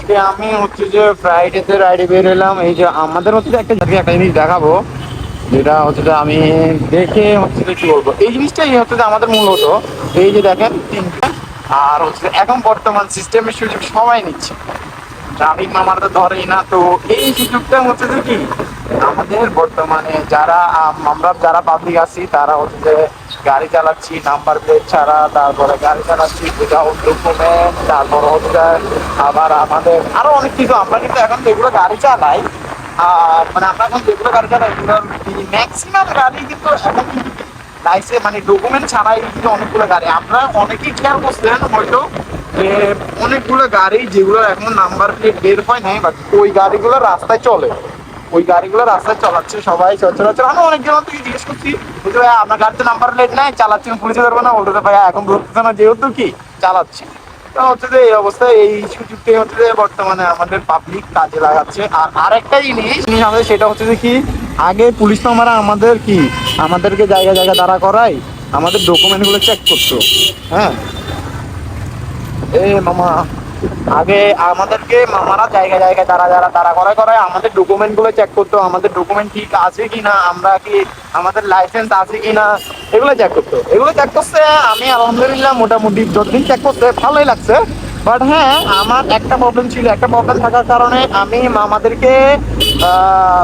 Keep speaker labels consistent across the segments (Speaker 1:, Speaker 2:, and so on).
Speaker 1: আজকে আমি হচ্ছে যে ফ্রাইডেতে রাইডে বের হলাম। এই যে আমাদের হচ্ছে যে একটা জিনিস দেখাবো, যেটা হচ্ছে যে আমি দেখে হচ্ছে যে কি বলবো, এই জিনিসটাই হচ্ছে যে আমাদের মূলত এই যে দেখেন তিনটা। আর হচ্ছে যে এখন বর্তমান সিস্টেমের সুযোগ সবাই নিচ্ছে, ট্রাফিক মামার তো ধরেই না। তো এই সুযোগটা হচ্ছে যে কি আমাদের বর্তমানে যারা আমরা যারা পাবলিক আছি তারা হচ্ছে যে গাড়ি চালাচ্ছি নাম্বার প্লেট ছাড়া, তারপরে গাড়ি চালাচ্ছি উইদাউট ডকুমেন্ট, তারপর হচ্ছে আবার আমাদের আরো অনেক কিছু। আমরা কিন্তু এখন যেগুলো গাড়ি চালাই, মানে আমরা এখন যেগুলো গাড়ি চালাই এগুলোর ম্যাক্সিমাম গাড়ি কিন্তু এখন কিন্তু লাইসেন্স মানে ডকুমেন্ট ছাড়াই কিন্তু অনেকগুলো গাড়ি। আপনারা অনেকেই খেয়াল করছেন হয়তো যে অনেকগুলো গাড়ি যেগুলো এখন নাম্বার প্লেট বের হয় নাই, বাট ওই গাড়িগুলো রাস্তায় চলে, ওই গাড়িগুলো রাস্তায় চালাচ্ছে সবাই সচরাচর। আমি অনেকজন থেকে জিজ্ঞেস করছি, বুঝতে ভাই আপনার গাড়িতে নাম্বার প্লেট নাই, চালাচ্ছেন, পুলিশে ধরবে না? বলতে ভাই এখন ধরতেছে না, যেহেতু কি চালাচ্ছি। তো হচ্ছে যে এই অবস্থায় এই সুযোগটাই হচ্ছে যে বর্তমানে আমাদের পাবলিক কাজে লাগাচ্ছে। আর আরেকটা জিনিস আমাদের সেটা হচ্ছে যে কি আগে পুলিশ মামারা আমাদের কি আমাদেরকে জায়গা জায়গা দাঁড়া করায় আমাদের ডকুমেন্ট গুলো চেক করতো। হ্যাঁ, এ মামা আগে আমাদেরকে মামারা জায়গা জায়গায় দাঁড়া করায় আমাদের ডকুমেন্ট গুলো চেক করতো, আমাদের ডকুমেন্ট ঠিক আছে কিনা, আমরা কি আমাদের লাইসেন্স আছে কিনা, এগুলো চেক করতো। এগুলো চেক করতে আমি আলহামদুলিল্লাহ মোটামুটি যতদিন চেক করতে ভালোই লাগছে। বাট হ্যাঁ, আমার একটা প্রবলেম ছিল, একটা প্রবলেম থাকার কারণে আমি মামাদেরকে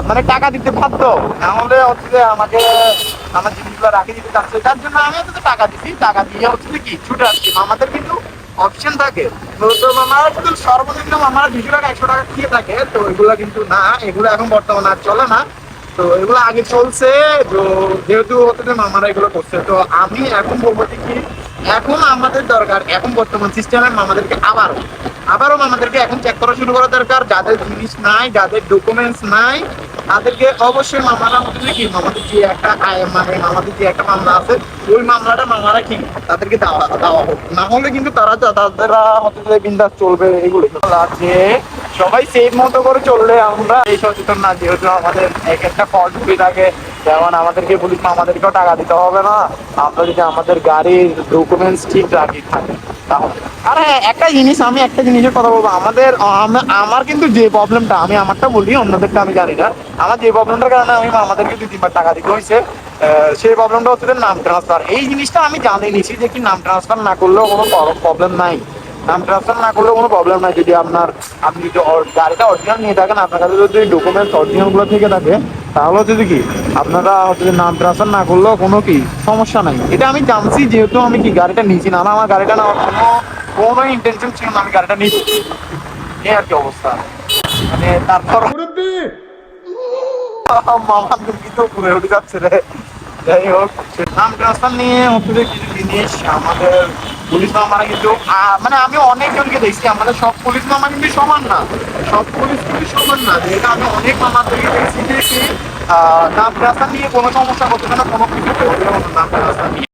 Speaker 1: মানে টাকা দিতে বাধ্য, নাহলে হচ্ছে যে আমাকে আমার জিনিসগুলো রাখি দিতে চাচ্ছে। তার জন্য আমি হচ্ছে টাকা দিচ্ছি, টাকা দিয়ে হচ্ছে কি ছুটে আসছি। মামাদের কিন্তু অপশন থাকে, তো মামারা কিন্তু সর্বনিম্ন মামারা 200 টাকা 100 টাকা দিয়ে থাকে। তো এগুলো কিন্তু না, এগুলো এখন বর্তমানে আর চলে না। তো এগুলো আগে চলছে, তো যেহেতু হচ্ছে মামারা এগুলো করছে, তো আমি এখন বলবো যে কি এখন আমাদের দরকার, এখন বর্তমান সিস্টেমে মামাদেরকে আবারও মামাদেরকে এখন চেক করা শুরু করা দরকার। যাদের জিনিস নাই, যাদের ডকুমেন্টস নাই, তাদেরকে অবশ্যই মামারা হচ্ছে কি মামাদের যে একটা মানে আমাদের যে একটা মামলা আছে, ওই মামলাটা মামারা কি তাদেরকে দেওয়া হোক, না হলে কিন্তু তারা হচ্ছে বিন্দাস চলবে। এগুলো আছে সবাই সেফ মতো করে চললে আমরা এই সচেতন না, যেহেতু আমাদের এক একটা ফল্ট ঢুকে থাকে। যেমন আমাদেরকে পুলিশ আমাদেরকেও টাকা দিতে হবে না, আমরা যদি আমাদের গাড়ির ডকুমেন্টস ঠিক রাখি থাকে তাহলে। আর হ্যাঁ, একটা জিনিসের কথা বলবো, আমার কিন্তু যে প্রবলেমটা, আমি আমারটা বলি, অন্যদেরটা আমি জানি না। আমার যে প্রবলেমটার কারণে আমি আমাদেরকে 2-3 বার টাকা দিতে হয়েছে, সেই প্রবলেমটা হচ্ছে নাম ট্রান্সফার। এই জিনিসটা আমি জানি নিছি যে কি নাম ট্রান্সফার না করলেও কোনো প্রবলেম নাই, নাম ট্রান্সফার না করলেও কোনো প্রবলেম নাই। যদি আপনি যদি গাড়িটা অরিজিনাল নিয়ে থাকেন, আপনার কাছে যদি ডকুমেন্টস অরিজিনালগুলো থেকে থাকে, তাহলে হচ্ছে কি আপনারা হচ্ছে নাম ট্রান্সফার না করলেও কোনো কি সমস্যা নাই। এটা আমি জানছি, যেহেতু আমি কি গাড়িটা নিয়েছি না, আমার গাড়িটা না কোনো ইন্টেনশন ছিল না আমি গাড়িটা নিয়েছি, এই আর কি অবস্থা। মানে তারপর মামা কিন্তু ঘুরে উঠে যাচ্ছে রে। যাই হোক, নাম ট্রান্সফার নিয়ে হচ্ছে যে কিছু জিনিস আমাদের পুলিশ মামারা কিন্তু মানে আমি অনেকজনকে দেখছি, আমাদের সব পুলিশ মামা কিন্তু সমান না, সব পুলিশ কিন্তু সমান না। যেটা আমি অনেক মামাদেরকে দেখছি যে নাম ট্রান্সফার নিয়ে কোনো সমস্যা করতে না, কোনো কিছু নাম ট্রান্সফার নিয়ে